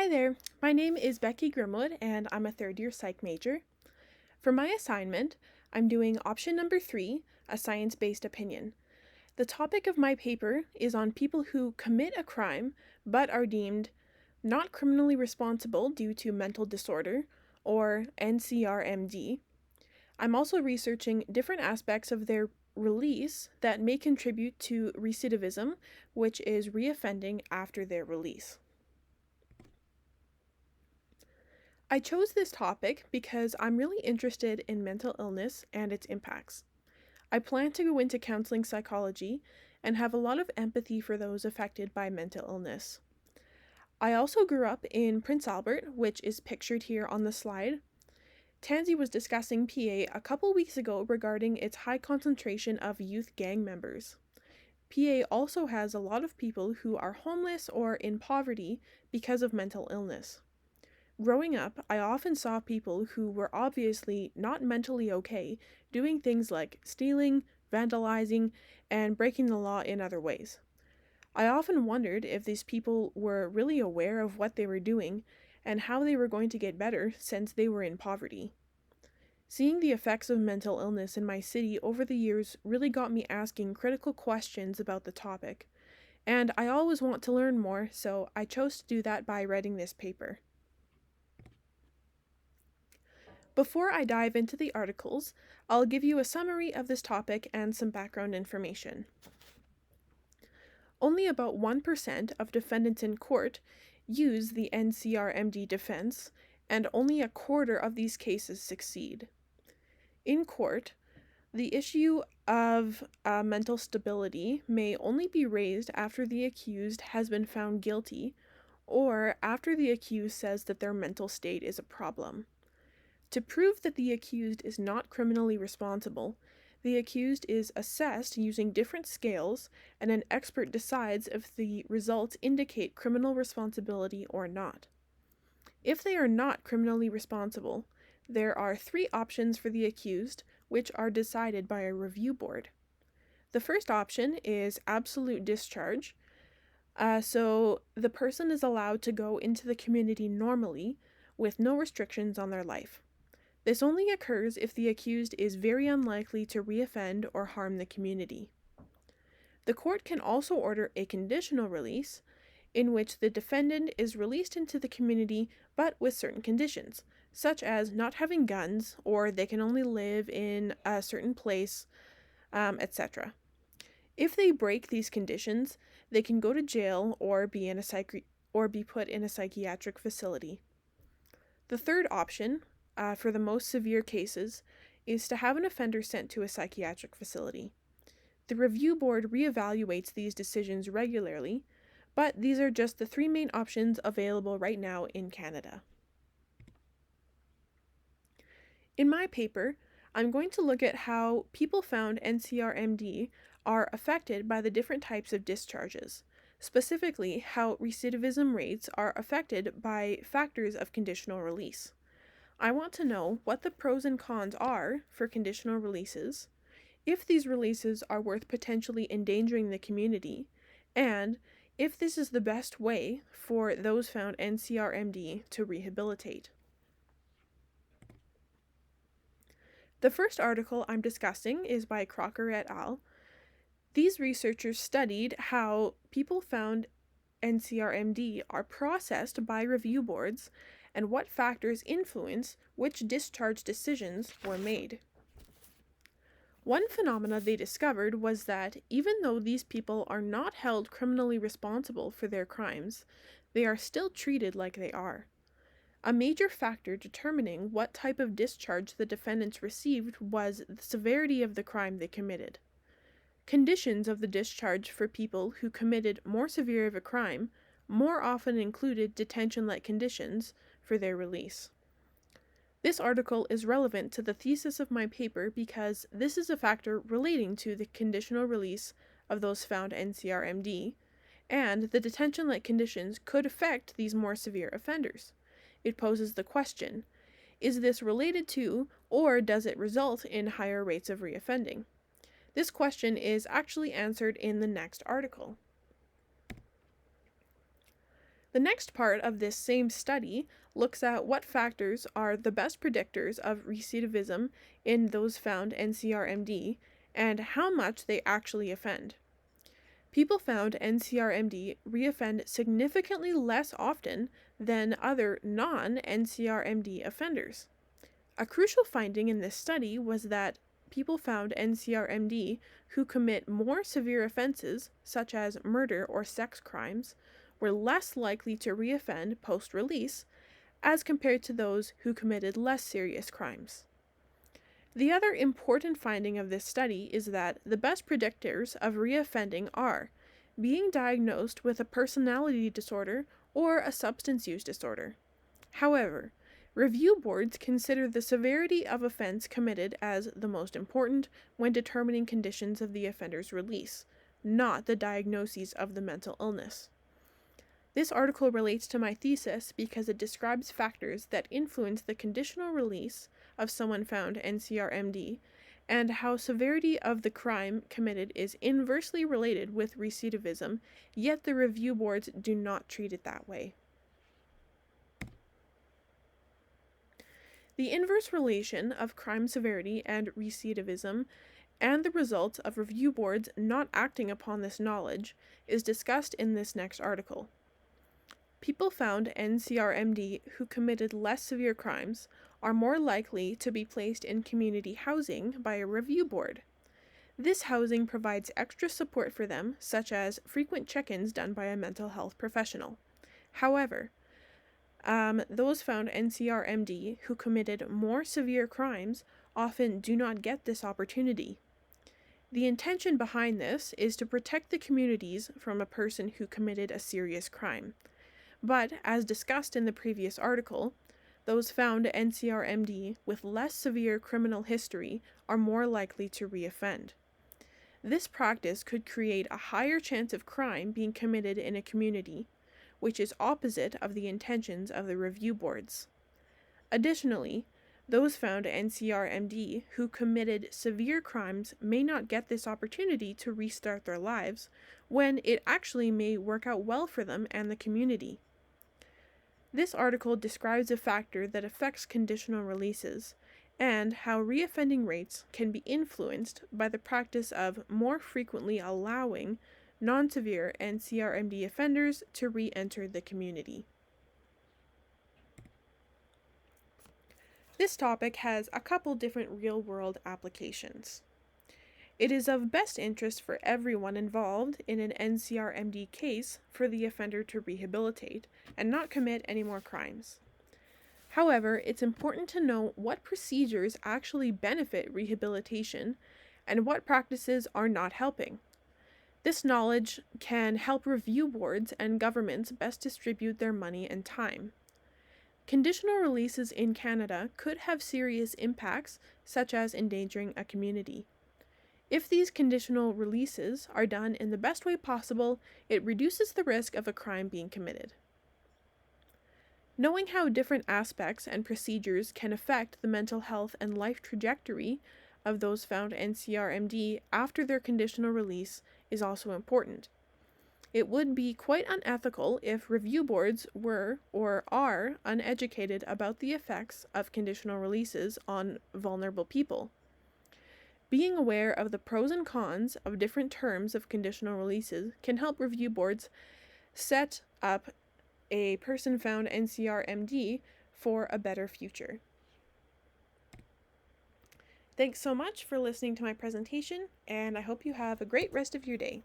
Hi there, my name is Becky Grimwood and I'm a third year psych major. For my assignment, I'm doing option number 3, a science-based opinion. The topic of my paper is on people who commit a crime but are deemed not criminally responsible due to mental disorder, or NCRMD. I'm also researching different aspects of their release that may contribute to recidivism, which is reoffending after their release. I chose this topic because I'm really interested in mental illness and its impacts. I plan to go into counseling psychology and have a lot of empathy for those affected by mental illness. I also grew up in Prince Albert, which is pictured here on the slide. Tansy was discussing PA a couple weeks ago regarding its high concentration of youth gang members. PA also has a lot of people who are homeless or in poverty because of mental illness. Growing up, I often saw people who were obviously not mentally okay doing things like stealing, vandalizing, and breaking the law in other ways. I often wondered if these people were really aware of what they were doing and how they were going to get better since they were in poverty. Seeing the effects of mental illness in my city over the years really got me asking critical questions about the topic, and I always want to learn more, so I chose to do that by writing this paper. Before I dive into the articles, I'll give you a summary of this topic and some background information. Only about 1% of defendants in court use the NCRMD defense, and only a quarter of these cases succeed. In court, the issue of mental stability may only be raised after the accused has been found guilty or after the accused says that their mental state is a problem. To prove that the accused is not criminally responsible, the accused is assessed using different scales, and an expert decides if the results indicate criminal responsibility or not. If they are not criminally responsible, there are 3 options for the accused, which are decided by a review board. The first option is absolute discharge, so the person is allowed to go into the community normally with no restrictions on their life. This only occurs if the accused is very unlikely to reoffend or harm the community. The court can also order a conditional release, in which the defendant is released into the community but with certain conditions, such as not having guns, or they can only live in a certain place, etc. If they break these conditions, they can go to jail or be put in a psychiatric facility. The third option, for the most severe cases, is to have an offender sent to a psychiatric facility. The review board reevaluates these decisions regularly, but these are just the 3 main options available right now in Canada. In my paper, I'm going to look at how people found NCRMD are affected by the different types of discharges, specifically how recidivism rates are affected by factors of conditional release. I want to know what the pros and cons are for conditional releases, if these releases are worth potentially endangering the community, and if this is the best way for those found NCRMD to rehabilitate. The first article I'm discussing is by Crocker et al. These researchers studied how people found NCRMD are processed by review boards and what factors influence which discharge decisions were made. One phenomena they discovered was that even though these people are not held criminally responsible for their crimes, they are still treated like they are. A major factor determining what type of discharge the defendants received was the severity of the crime they committed. Conditions of the discharge for people who committed more severe of a crime more often included detention-like conditions for their release. This article is relevant to the thesis of my paper because this is a factor relating to the conditional release of those found NCRMD, and the detention-like conditions could affect these more severe offenders. It poses the question, is this related to, or does it result in higher rates of reoffending? This question is actually answered in the next article. The next part of this same study looks at what factors are the best predictors of recidivism in those found NCRMD and how much they actually offend. People found NCRMD reoffend significantly less often than other non-NCRMD offenders. A crucial finding in this study was that people found NCRMD who commit more severe offenses, such as murder or sex crimes, were less likely to reoffend post-release as compared to those who committed less serious crimes. The other important finding of this study is that the best predictors of reoffending are being diagnosed with a personality disorder or a substance use disorder. However, review boards consider the severity of offense committed as the most important when determining conditions of the offender's release, not the diagnoses of the mental illness. This article relates to my thesis because it describes factors that influence the conditional release of someone found NCRMD and how severity of the crime committed is inversely related with recidivism, yet the review boards do not treat it that way. The inverse relation of crime severity and recidivism and the results of review boards not acting upon this knowledge is discussed in this next article. People found NCRMD who committed less severe crimes are more likely to be placed in community housing by a review board. This housing provides extra support for them, such as frequent check-ins done by a mental health professional. However, those found NCRMD who committed more severe crimes often do not get this opportunity. The intention behind this is to protect the communities from a person who committed a serious crime. But, as discussed in the previous article, those found NCRMD with less severe criminal history are more likely to reoffend. This practice could create a higher chance of crime being committed in a community, which is opposite of the intentions of the review boards. Additionally, those found NCRMD who committed severe crimes may not get this opportunity to restart their lives when it actually may work out well for them and the community. This article describes a factor that affects conditional releases and how reoffending rates can be influenced by the practice of more frequently allowing non-severe NCRMD offenders to re-enter the community. This topic has a couple different real-world applications. It is of best interest for everyone involved in an NCRMD case for the offender to rehabilitate and not commit any more crimes. However, it's important to know what procedures actually benefit rehabilitation and what practices are not helping. This knowledge can help review boards and governments best distribute their money and time. Conditional releases in Canada could have serious impacts, such as endangering a community. If these conditional releases are done in the best way possible, it reduces the risk of a crime being committed. Knowing how different aspects and procedures can affect the mental health and life trajectory of those found NCRMD after their conditional release is also important. It would be quite unethical if review boards were or are uneducated about the effects of conditional releases on vulnerable people. Being aware of the pros and cons of different terms of conditional releases can help review boards set up a person found NCRMD for a better future. Thanks so much for listening to my presentation, and I hope you have a great rest of your day.